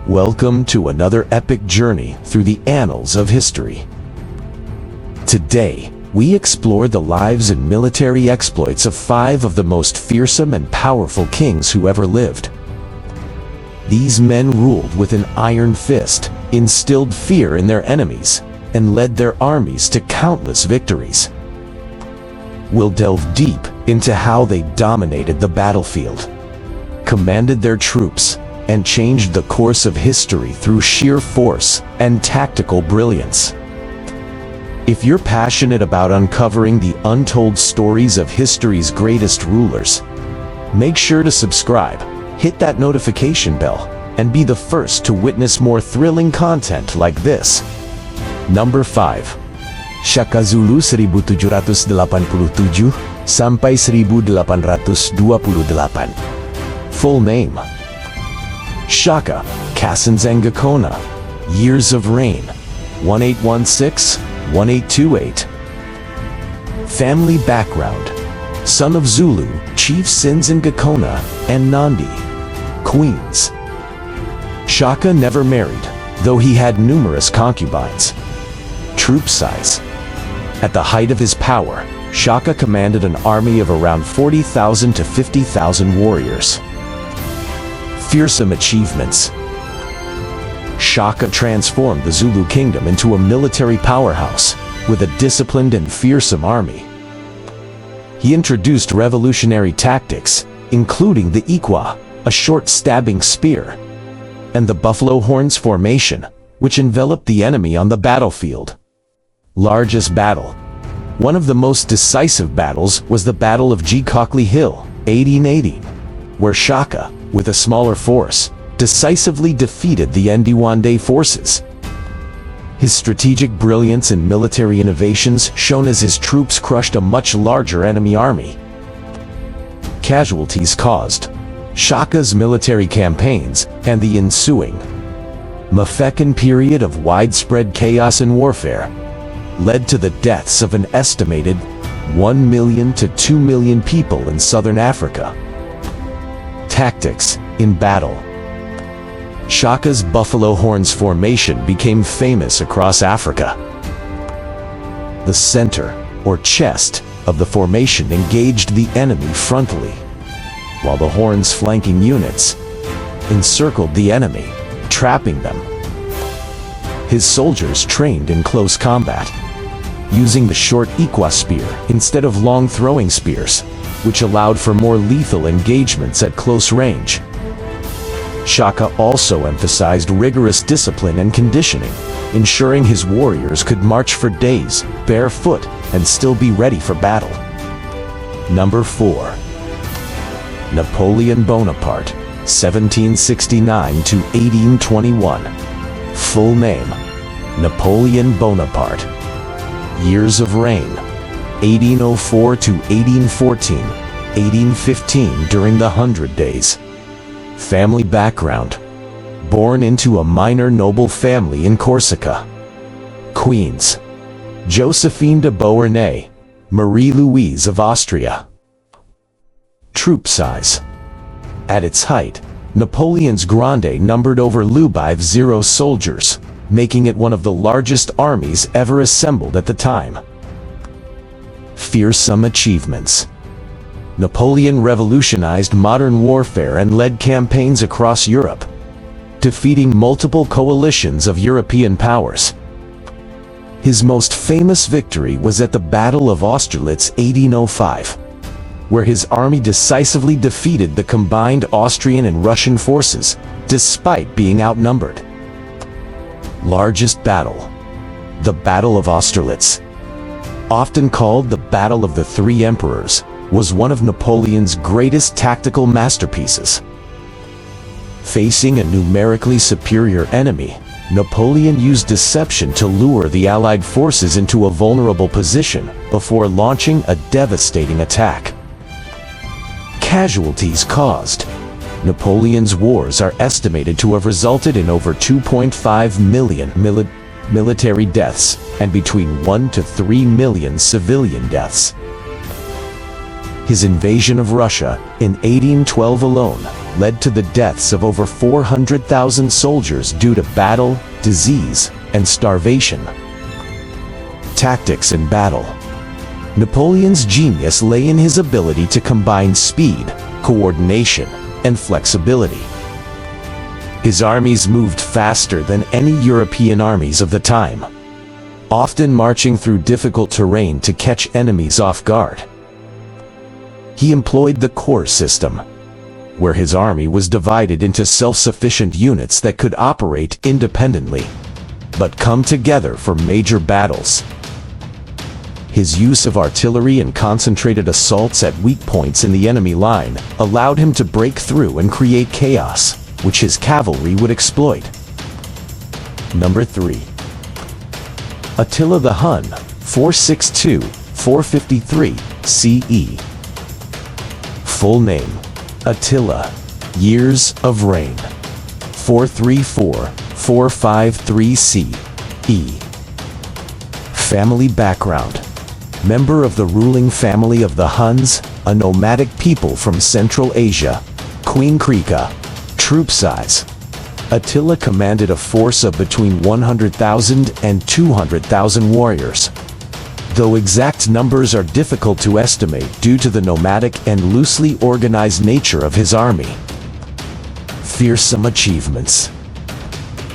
Welcome to another epic journey through the annals of history. Today, we explore the lives and military exploits of 5 of the most fearsome and powerful kings who ever lived. These men ruled with an iron fist, instilled fear in their enemies, and led their armies to countless victories. We'll delve deep into how they dominated the battlefield, commanded their troops, and changed the course of history through sheer force and tactical brilliance. If you're passionate about uncovering the untold stories of history's greatest rulers, make sure to subscribe, hit that notification bell, and be the first to witness more thrilling content like this. Number 5. Shaka Zulu 1787 sampai 1828. Full name: Shaka Kasanzangakona. Years of reign: 1816-1828. Family background: son of Zulu Chief Sinzangakona and Nandi, Queens. Shaka never married, though he had numerous concubines. Troop size: at the height of his power, Shaka commanded an army of around 40,000 to 50,000 warriors. Fearsome achievements: Shaka transformed the Zulu kingdom into a military powerhouse with a disciplined and fearsome army. He introduced revolutionary tactics, including the ikwa, a short stabbing spear, and the buffalo horns formation, which enveloped the enemy on the battlefield. Largest battle: one of the most decisive battles was the Battle of Gcockley Hill, 1818, where Shaka, with a smaller force, decisively defeated the Ndiwande forces. His strategic brilliance and military innovations shone as his troops crushed a much larger enemy army. Casualties caused: Shaka's military campaigns and the ensuing Mafekan period of widespread chaos and warfare led to the deaths of an estimated 1 million to 2 million people in southern Africa. Tactics in battle: Shaka's buffalo horns formation became famous across Africa. The center, or chest, of the formation engaged the enemy frontally, while the horns' flanking units encircled the enemy, trapping them. His soldiers trained in close combat, using the short ikwa spear instead of long throwing spears, which allowed for more lethal engagements at close range. Shaka also emphasized rigorous discipline and conditioning, ensuring his warriors could march for days, barefoot, and still be ready for battle. Number 4. Napoleon Bonaparte, 1769 to 1821. Full name: Napoleon Bonaparte. Years of reign: 1804 to 1814, 1815 during the 100 Days. Family background: born into a minor noble family in Corsica, Queens. Josephine de Beauharnais, Marie-Louise of Austria. Troop size: at its height, Napoleon's Grande numbered over 0 soldiers, making it one of the largest armies ever assembled at the time. Fearsome achievements: Napoleon revolutionized modern warfare and led campaigns across Europe, defeating multiple coalitions of European powers. His most famous victory was at the Battle of Austerlitz 1805, where his army decisively defeated the combined Austrian and Russian forces, despite being outnumbered. Largest battle: the Battle of Austerlitz, often called the Battle of the Three Emperors, was one of Napoleon's greatest tactical masterpieces. Facing a numerically superior enemy, Napoleon used deception to lure the Allied forces into a vulnerable position before launching a devastating attack. Casualties caused: Napoleon's wars are estimated to have resulted in over 2.5 million military deaths and between 1 to 3 million civilian deaths. His invasion of Russia in 1812 alone led to the deaths of over 400,000 soldiers due to battle, disease, and starvation. Tactics in battle. Napoleon's genius lay in his ability to combine speed, coordination, and flexibility. His armies moved faster than any European armies of the time, often marching through difficult terrain to catch enemies off guard. He employed the corps system, where his army was divided into self-sufficient units that could operate independently, but come together for major battles. His use of artillery and concentrated assaults at weak points in the enemy line allowed him to break through and create chaos, which his cavalry would exploit. Number 3. Attila the Hun, 462-453 CE. Full name: Attila, years of reign: 434-453 CE. Family background: member of the ruling family of the Huns, a nomadic people from Central Asia. Queen Krika. Troop size: Attila commanded a force of between 100,000 and 200,000 warriors, though exact numbers are difficult to estimate due to the nomadic and loosely organized nature of his army. Fearsome achievements.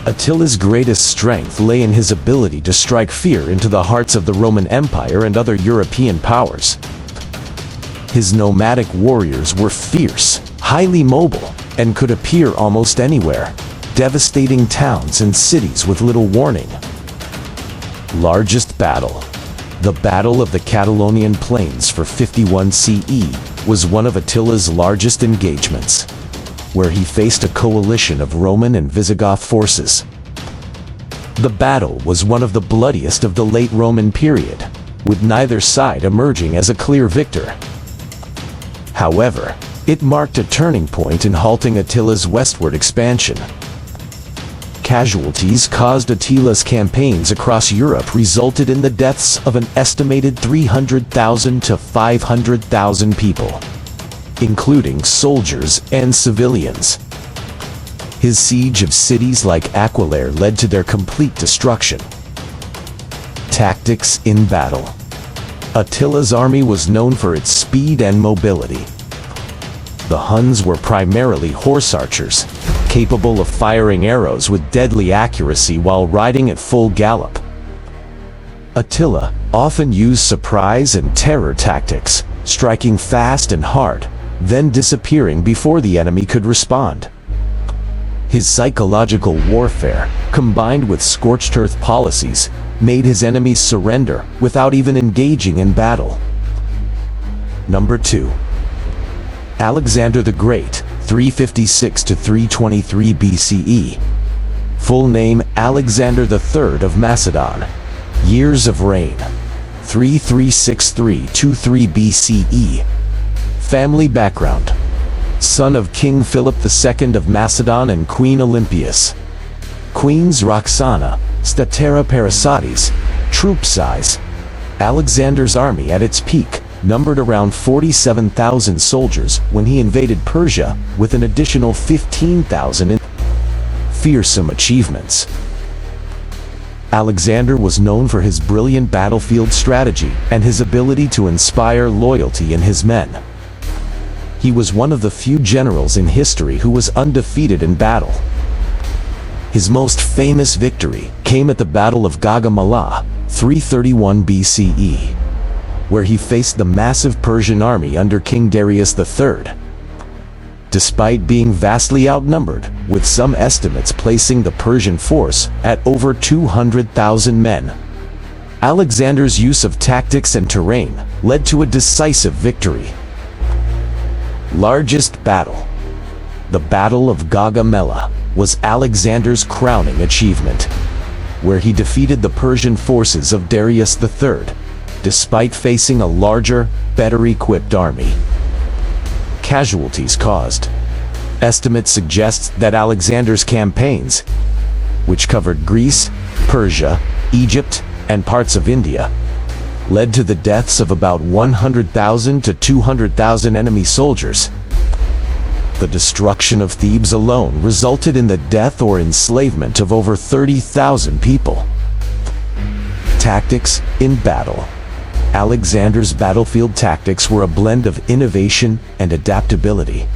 Attila's greatest strength lay in his ability to strike fear into the hearts of the Roman Empire and other European powers. His nomadic warriors were fierce, highly mobile, and could appear almost anywhere, devastating towns and cities with little warning. Largest battle. The Battle of the Catalonian Plains for 51 CE was one of Attila's largest engagements, where he faced a coalition of Roman and Visigoth forces. The battle was one of the bloodiest of the late Roman period, with neither side emerging as a clear victor. However, it marked a turning point in halting Attila's westward expansion. Casualties caused Attila's campaigns across Europe resulted in the deaths of an estimated 300,000 to 500,000 people, including soldiers and civilians. His siege of cities like Aquileia led to their complete destruction. Tactics in battle. Attila's army was known for its speed and mobility. The Huns were primarily horse archers, capable of firing arrows with deadly accuracy while riding at full gallop. Attila often used surprise and terror tactics, striking fast and hard, then disappearing before the enemy could respond. His psychological warfare, combined with scorched earth policies, made his enemies surrender without even engaging in battle. Number 2. Alexander the Great, 356 to 323 BCE. Full name: Alexander III of Macedon. Years of reign: 3363-23 BCE. Family background: son of King Philip II of Macedon and Queen Olympias. Queens Roxana, Statera Parasates. Troop size: Alexander's army at its peak numbered around 47,000 soldiers when he invaded Persia, with an additional 15,000 in. Fearsome achievements. Alexander was known for his brilliant battlefield strategy and his ability to inspire loyalty in his men. He was one of the few generals in history who was undefeated in battle. His most famous victory came at the Battle of Gaugamela, 331 BCE. Where he faced the massive Persian army under King Darius III. Despite being vastly outnumbered, with some estimates placing the Persian force at over 200,000 men, Alexander's use of tactics and terrain led to a decisive victory. Largest battle. The Battle of Gaugamela was Alexander's crowning achievement, where he defeated the Persian forces of Darius III, despite facing a larger, better-equipped army. Casualties caused. Estimates suggest that Alexander's campaigns, which covered Greece, Persia, Egypt, and parts of India, led to the deaths of about 100,000 to 200,000 enemy soldiers. The destruction of Thebes alone resulted in the death or enslavement of over 30,000 people. Tactics in battle. Alexander's battlefield tactics were a blend of innovation and adaptability.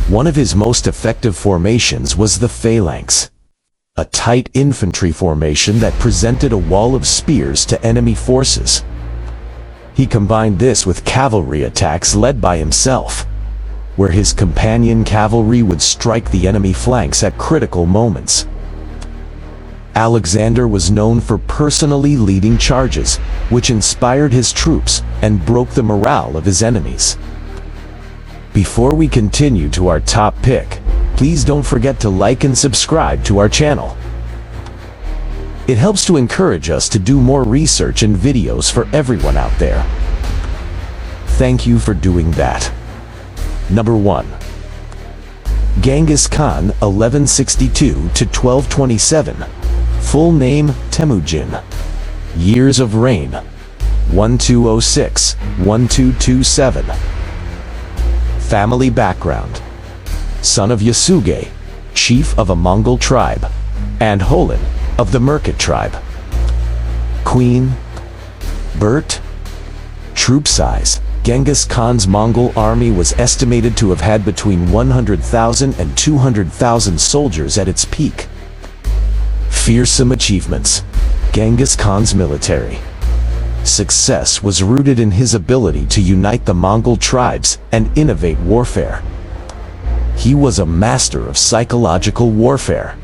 One of his most effective formations was the phalanx, a tight infantry formation that presented a wall of spears to enemy forces. He combined this with cavalry attacks led by himself, where his companion cavalry would strike the enemy flanks at critical moments. Alexander was known for personally leading charges, which inspired his troops and broke the morale of his enemies. Before we continue to our top pick, please don't forget to like and subscribe to our channel. It helps to encourage us to do more research and videos for everyone out there. Thank you for doing that. Number 1. Genghis Khan, 1162 to 1227. Full name Temujin. Years of reign 1206-1227. Family background: son of Yasuge, chief of a Mongol tribe, and Holin of the Merkit tribe. Queen Bert. Troop size: Genghis Khan's Mongol army was estimated to have had between 100,000 and 200,000 soldiers at its peak. Fearsome achievements: Genghis Khan's military success was rooted in his ability to unite the Mongol tribes and innovate warfare. He was a master of psychological warfare,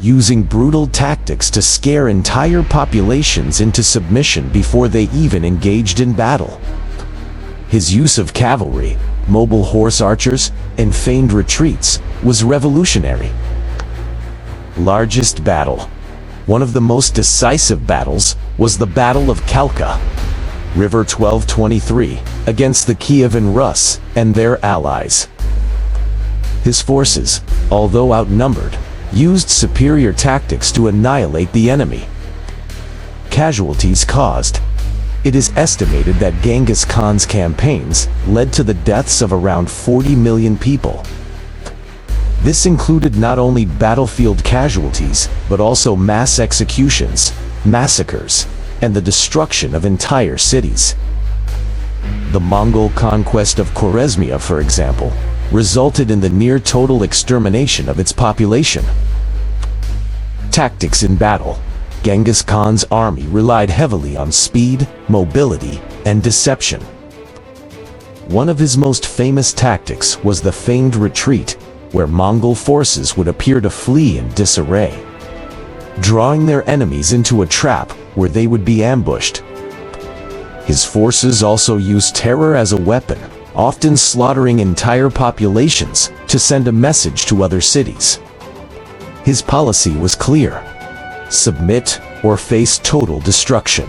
using brutal tactics to scare entire populations into submission before they even engaged in battle. His use of cavalry, mobile horse archers, and feigned retreats was revolutionary. Largest battle: one of the most decisive battles was the Battle of Kalka, River 1223, against the Kievan Rus and their allies. His forces, although outnumbered, used superior tactics to annihilate the enemy. Casualties caused: it is estimated that Genghis Khan's campaigns led to the deaths of around 40 million people. This included not only battlefield casualties, but also mass executions, massacres, and the destruction of entire cities. The Mongol conquest of Khwarezmia, for example, resulted in the near-total extermination of its population. Tactics in battle: Genghis Khan's army relied heavily on speed, mobility, and deception. One of his most famous tactics was the feigned retreat, where Mongol forces would appear to flee in disarray, drawing their enemies into a trap where they would be ambushed. His forces also used terror as a weapon, often slaughtering entire populations to send a message to other cities. His policy was clear: submit or face total destruction.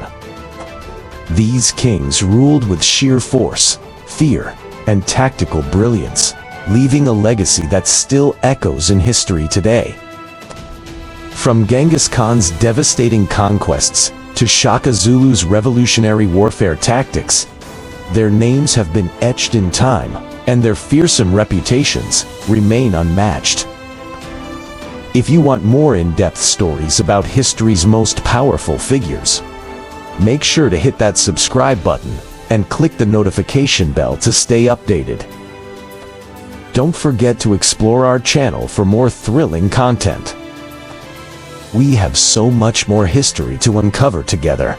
These kings ruled with sheer force, fear, and tactical brilliance, leaving a legacy that still echoes in history today. From Genghis Khan's devastating conquests to Shaka Zulu's revolutionary warfare tactics, their names have been etched in time, and their fearsome reputations remain unmatched. If you want more in-depth stories about history's most powerful figures, make sure to hit that subscribe button and click the notification bell to stay updated. Don't forget to explore our channel for more thrilling content. We have so much more history to uncover together.